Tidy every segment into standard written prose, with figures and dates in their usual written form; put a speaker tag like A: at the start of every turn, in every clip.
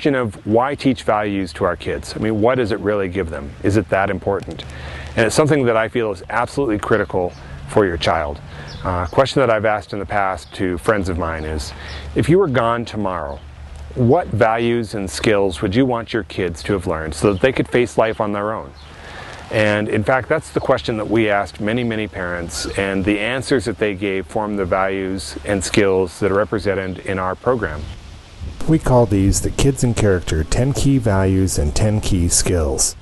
A: question of why teach values to our kids? I mean, what does it really give them? Is it that important? And it's something that I feel is absolutely critical for your child. A question that I've asked in the past to friends of mine is, if you were gone tomorrow, what values and skills would you want your kids to have learned so that they could face life on their own? And in fact, that's the question that we asked many parents, and the answers that they gave form the values and skills that are represented in our program.
B: We call these the Kids in Character 10 Key Values and 10 Key Skills.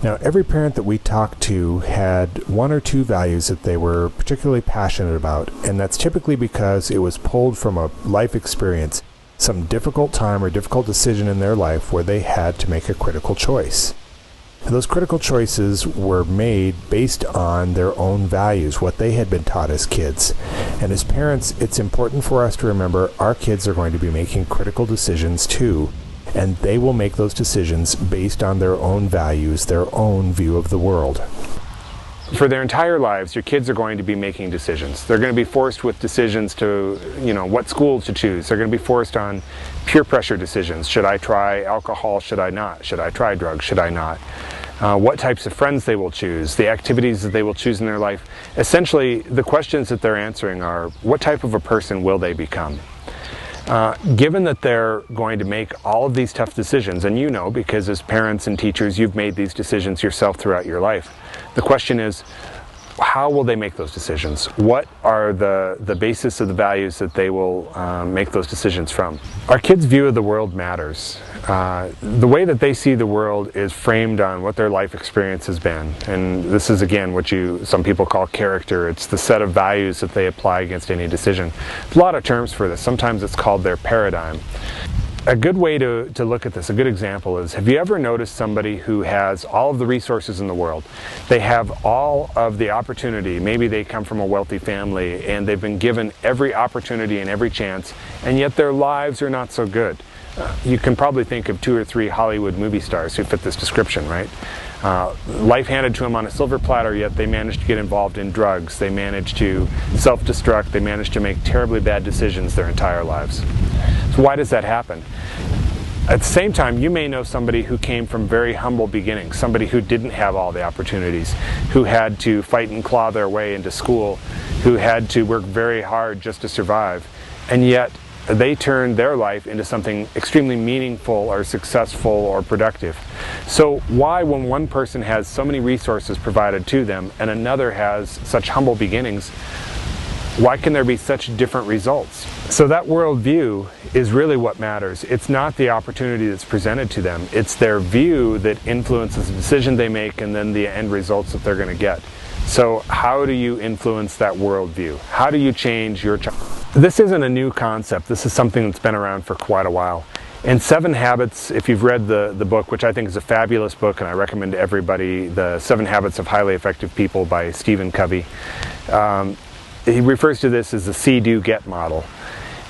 B: Now, every parent that we talked to had one or two values that they were particularly passionate about, and that's typically because it was pulled from a life experience, some difficult time or difficult decision in their life where they had to make a critical choice. And those critical choices were made based on their own values, what they had been taught as kids. And as parents, it's important for us to remember our kids are going to be making critical decisions too, and they will make those decisions based on their own values, their own view of the world.
A: For their entire lives, your kids are going to be making decisions. They're going to be forced with decisions to, what school to choose. They're going to be forced on peer pressure decisions. Should I try alcohol? Should I not? Should I try drugs? Should I not? What types of friends they will choose, the activities that they will choose in their life. Essentially, the questions that they're answering are, what type of a person will they become? Given that they're going to make all of these tough decisions, and because as parents and teachers you've made these decisions yourself throughout your life, the question is, how will they make those decisions? What are the basis of the values that they will make those decisions from? Our kids' view of the world matters. The way that they see the world is framed on what their life experience has been. And this is, again, what some people call character. It's the set of values that they apply against any decision. There's a lot of terms for this. Sometimes it's called their paradigm. A good way to look at this, a good example is, have you ever noticed somebody who has all of the resources in the world? They have all of the opportunity. Maybe they come from a wealthy family and they've been given every opportunity and every chance, and yet their lives are not so good. You can probably think of 2 or 3 Hollywood movie stars who fit this description, right? Life handed to them on a silver platter, yet they managed to get involved in drugs. They managed to self-destruct. They managed to make terribly bad decisions their entire lives. So why does that happen? At the same time, you may know somebody who came from very humble beginnings, somebody who didn't have all the opportunities, who had to fight and claw their way into school, who had to work very hard just to survive, and yet they turned their life into something extremely meaningful or successful or productive. So why, when one person has so many resources provided to them and another has such humble beginnings, why can there be such different results? So that worldview is really what matters. It's not the opportunity that's presented to them. It's their view that influences the decision they make and then the end results that they're going to get. So how do you influence that worldview? How do you change your child? This isn't a new concept. This is something that's been around for quite a while. In 7 Habits, if you've read the book, which I think is a fabulous book and I recommend to everybody, The 7 Habits of Highly Effective People by Stephen Covey, he refers to this as the see-do-get model.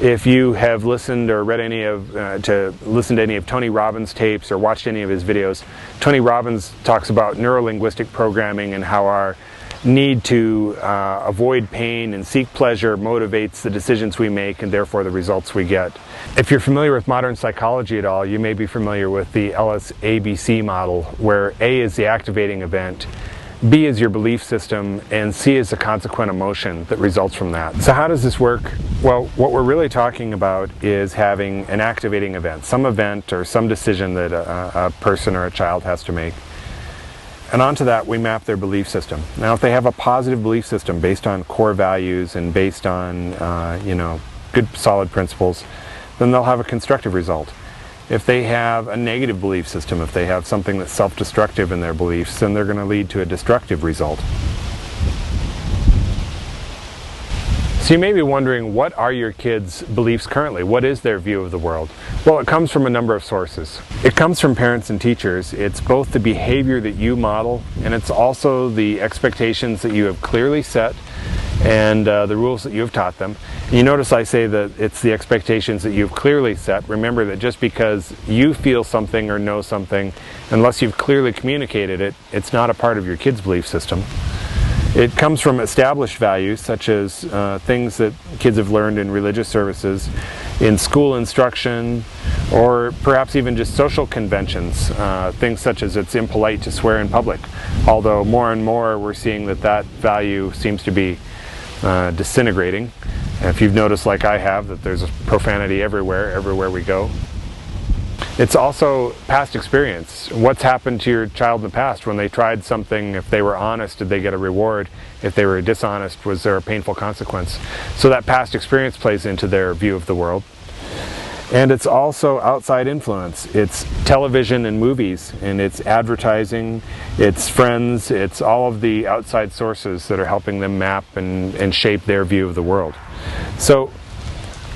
A: If you have listened or read listened to any of Tony Robbins' tapes or watched any of his videos, Tony Robbins talks about neuro-linguistic programming and how our need to avoid pain and seek pleasure motivates the decisions we make and therefore the results we get. If you're familiar with modern psychology at all, you may be familiar with the Ellis-ABC model, where A is the activating event, B is your belief system, and C is the consequent emotion that results from that. So how does this work? Well, what we're really talking about is having an activating event, some event or some decision that a person or a child has to make. And onto that we map their belief system. Now if they have a positive belief system based on core values and based on good solid principles, then they'll have a constructive result. If they have a negative belief system, if they have something that's self-destructive in their beliefs, then they're going to lead to a destructive result. So you may be wondering, what are your kids' beliefs currently? What is their view of the world? Well, it comes from a number of sources. It comes from parents and teachers. It's both the behavior that you model, and it's also the expectations that you have clearly set and the rules that you have taught them. And you notice I say that it's the expectations that you've clearly set. Remember that just because you feel something or know something, unless you've clearly communicated it, it's not a part of your kid's belief system. It comes from established values, such as things that kids have learned in religious services, in school instruction, or perhaps even just social conventions, things such as it's impolite to swear in public, although more and more we're seeing that that value seems to be disintegrating. And if you've noticed, like I have, that there's profanity everywhere we go. It's also past experience. What's happened to your child in the past when they tried something? If they were honest, did they get a reward? If they were dishonest, was there a painful consequence? So that past experience plays into their view of the world. And it's also outside influence. It's television and movies, and it's advertising, it's friends, it's all of the outside sources that are helping them map and shape their view of the world. So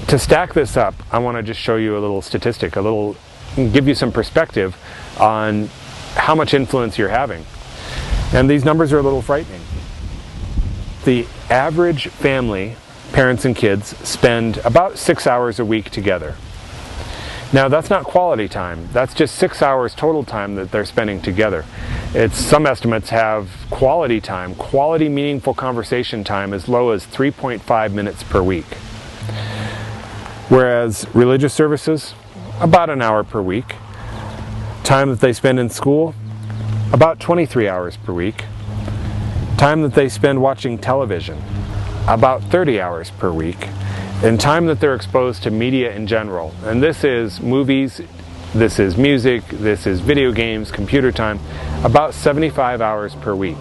A: to stack this up, I want to just show you a little statistic, give you some perspective on how much influence you're having. And these numbers are a little frightening. The average family, parents and kids, spend about 6 hours a week together. Now that's not quality time, that's just 6 hours total time that they're spending together. Some estimates have quality time, quality meaningful conversation time, as low as 3.5 minutes per week. Whereas religious services, about an hour per week. Time that they spend in school, about 23 hours per week. Time that they spend watching television, about 30 hours per week. And time that they're exposed to media in general. And this is movies, this is music, this is video games, computer time, about 75 hours per week.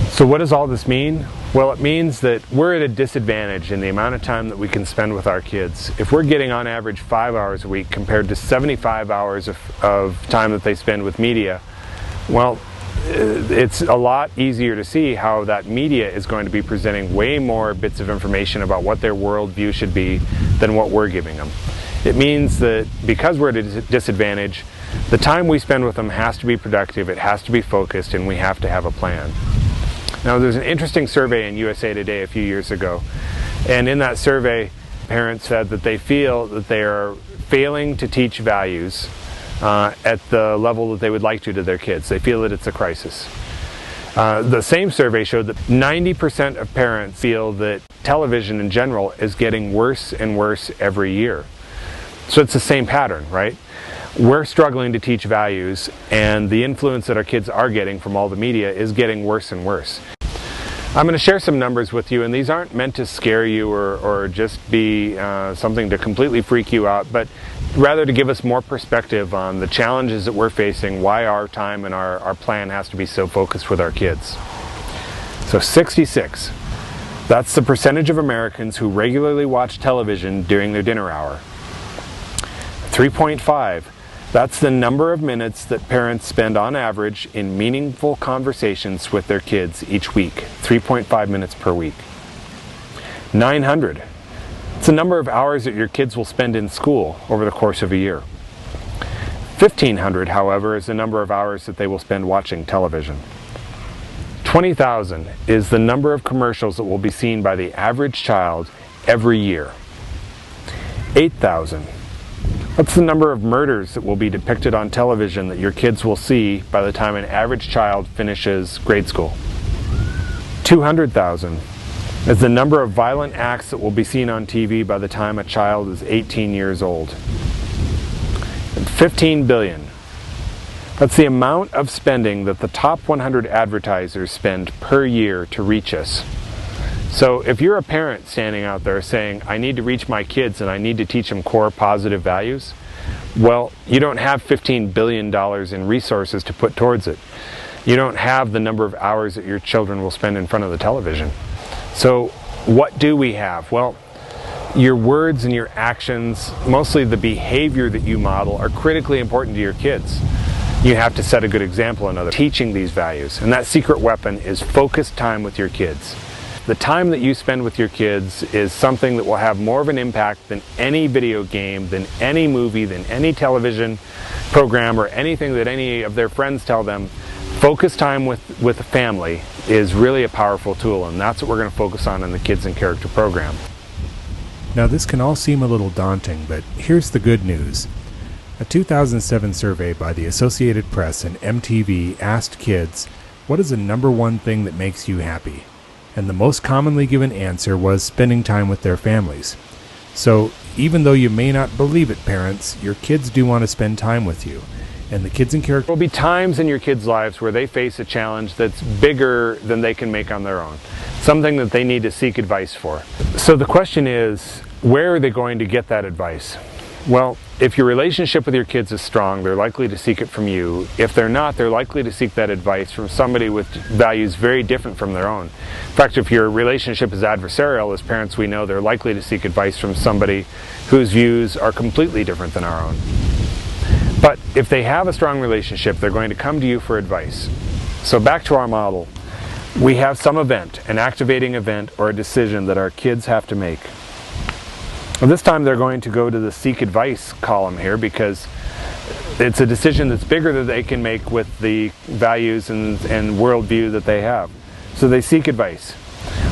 A: So what does all this mean? Well, it means that we're at a disadvantage in the amount of time that we can spend with our kids. If we're getting on average 5 hours a week compared to 75 hours of time that they spend with media, well, it's a lot easier to see how that media is going to be presenting way more bits of information about what their worldview should be than what we're giving them. It means that because we're at a disadvantage, the time we spend with them has to be productive, it has to be focused, and we have to have a plan. Now, there's an interesting survey in USA Today a few years ago, and in that survey, parents said that they feel that they are failing to teach values at the level that they would like to their kids. They feel that it's a crisis. The same survey showed that 90% of parents feel that television in general is getting worse and worse every year. So it's the same pattern, right? We're struggling to teach values, and the influence that our kids are getting from all the media is getting worse and worse. I'm going to share some numbers with you, and these aren't meant to scare you or just be something to completely freak you out, but rather to give us more perspective on the challenges that we're facing, why our time and our plan has to be so focused with our kids. So 66, that's the percentage of Americans who regularly watch television during their dinner hour. 3.5, that's the number of minutes that parents spend on average in meaningful conversations with their kids each week. 3.5 minutes per week. 900, it's the number of hours that your kids will spend in school over the course of a year. 1,500, however, is the number of hours that they will spend watching television. 20,000 is the number of commercials that will be seen by the average child every year. 8,000. That's the number of murders that will be depicted on television that your kids will see by the time an average child finishes grade school. 200,000 is the number of violent acts that will be seen on TV by the time a child is 18 years old. And 15 billion. That's the amount of spending that the top 100 advertisers spend per year to reach us. So if you're a parent standing out there saying, I need to reach my kids and I need to teach them core positive values, well, you don't have $15 billion in resources to put towards it. You don't have the number of hours that your children will spend in front of the television. So what do we have? Well, your words and your actions, mostly the behavior that you model, are critically important to your kids. You have to set a good example in others, teaching these values. And that secret weapon is focused time with your kids. The time that you spend with your kids is something that will have more of an impact than any video game, than any movie, than any television program, or anything that any of their friends tell them. Focus time with the family is really a powerful tool, and that's what we're going to focus on in the Kids and Character program.
B: Now, this can all seem a little daunting, but here's the good news. A 2007 survey by the Associated Press and MTV asked kids, what is the number one thing that makes you happy? And the most commonly given answer was spending time with their families. So even though you may not believe it, parents, your kids do want to spend time with you. And the Kids in Character...
A: There will be times in your kids' lives where they face a challenge that's bigger than they can make on their own. Something that they need to seek advice for. So the question is, where are they going to get that advice? Well, if your relationship with your kids is strong, they're likely to seek it from you. If they're not, they're likely to seek that advice from somebody with values very different from their own. In fact, if your relationship is adversarial, as parents we know they're likely to seek advice from somebody whose views are completely different than our own. But if they have a strong relationship, they're going to come to you for advice. So back to our model. We have some event, an activating event or a decision that our kids have to make. Well, this time they're going to go to the seek advice column here because it's a decision that's bigger than they can make with the values and worldview that they have. So they seek advice.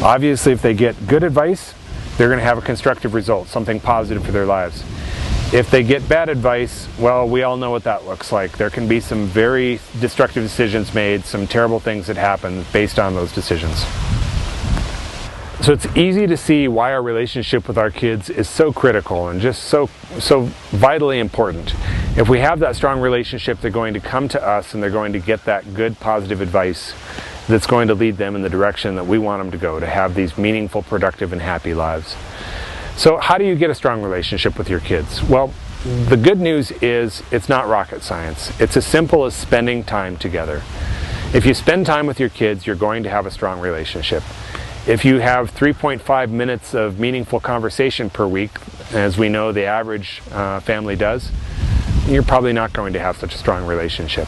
A: Obviously, if they get good advice, they're going to have a constructive result, something positive for their lives. If they get bad advice, well, we all know what that looks like. There can be some very destructive decisions made, some terrible things that happen based on those decisions. So it's easy to see why our relationship with our kids is so critical and just so vitally important. If we have that strong relationship, they're going to come to us and they're going to get that good, positive advice that's going to lead them in the direction that we want them to go, to have these meaningful, productive, and happy lives. So how do you get a strong relationship with your kids? Well, the good news is it's not rocket science. It's as simple as spending time together. If you spend time with your kids, you're going to have a strong relationship. If you have 3.5 minutes of meaningful conversation per week, as we know the average family does, you're probably not going to have such a strong relationship.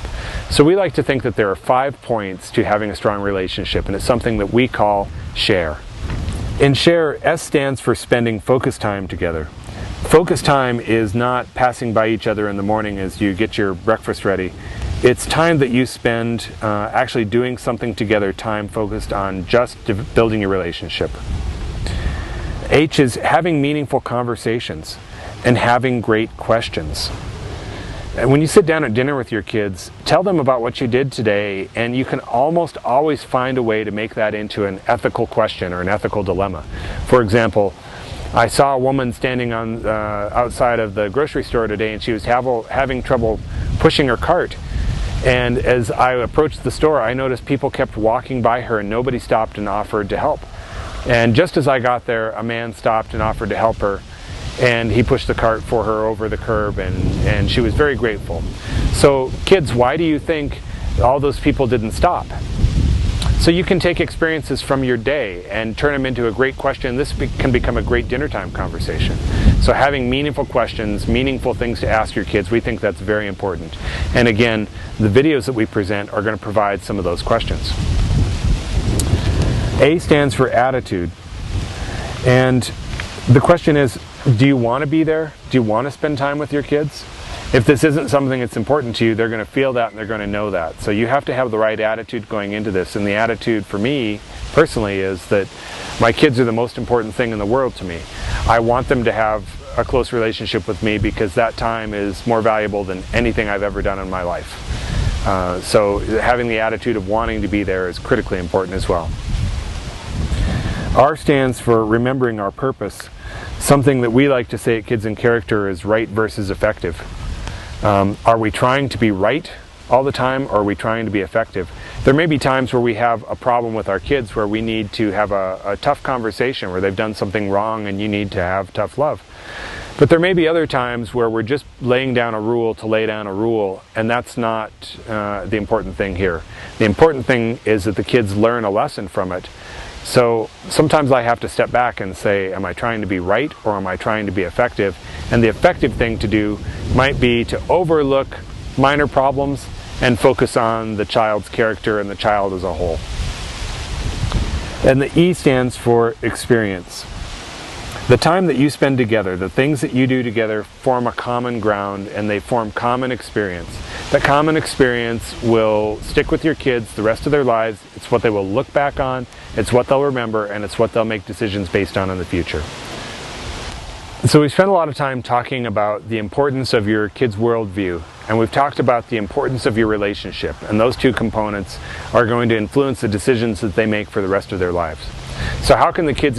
A: So we like to think that there are 5 points to having a strong relationship, and it's something that we call SHARE. In SHARE, S stands for spending focused time together. Focus time is not passing by each other in the morning as you get your breakfast ready. It's time that you spend actually doing something together, time focused on just building your relationship. H is having meaningful conversations and having great questions. And when you sit down at dinner with your kids, tell them about what you did today, and you can almost always find a way to make that into an ethical question or an ethical dilemma. For example, I saw a woman standing on outside of the grocery store today, and she was having trouble pushing her cart. And as I approached the store, I noticed people kept walking by her and nobody stopped and offered to help. And just as I got there, a man stopped and offered to help her, and he pushed the cart for her over the curb, and she was very grateful. So kids, why do you think all those people didn't stop? So you can take experiences from your day and turn them into a great question. This can become a great dinner time conversation. So having meaningful questions, meaningful things to ask your kids, we think that's very important. And again, the videos that we present are going to provide some of those questions. A stands for attitude. And the question is, do you want to be there? Do you want to spend time with your kids? If this isn't something that's important to you, they're going to feel that and they're going to know that. So you have to have the right attitude going into this. And the attitude for me, personally, is that my kids are the most important thing in the world to me. I want them to have a close relationship with me because that time is more valuable than anything I've ever done in my life. So having the attitude of wanting to be there is critically important as well. R stands for remembering our purpose. Something that we like to say at Kids in Character is right versus effective. Are we trying to be right all the time, or are we trying to be effective? There may be times where we have a problem with our kids where we need to have a tough conversation where they've done something wrong and you need to have tough love. But there may be other times where we're just laying down a rule to lay down a rule, and that's not the important thing here. The important thing is that the kids learn a lesson from it. So sometimes I have to step back and say, am I trying to be right or am I trying to be effective? And the effective thing to do might be to overlook minor problems and focus on the child's character and the child as a whole. And the E stands for experience. The time that you spend together, the things that you do together form a common ground and they form common experience. That common experience will stick with your kids the rest of their lives. It's what they will look back on, it's what they'll remember, and it's what they'll make decisions based on in the future. So we spent a lot of time talking about the importance of your kids' worldview, and we've talked about the importance of your relationship, and those two components are going to influence the decisions that they make for the rest of their lives. So how can the kids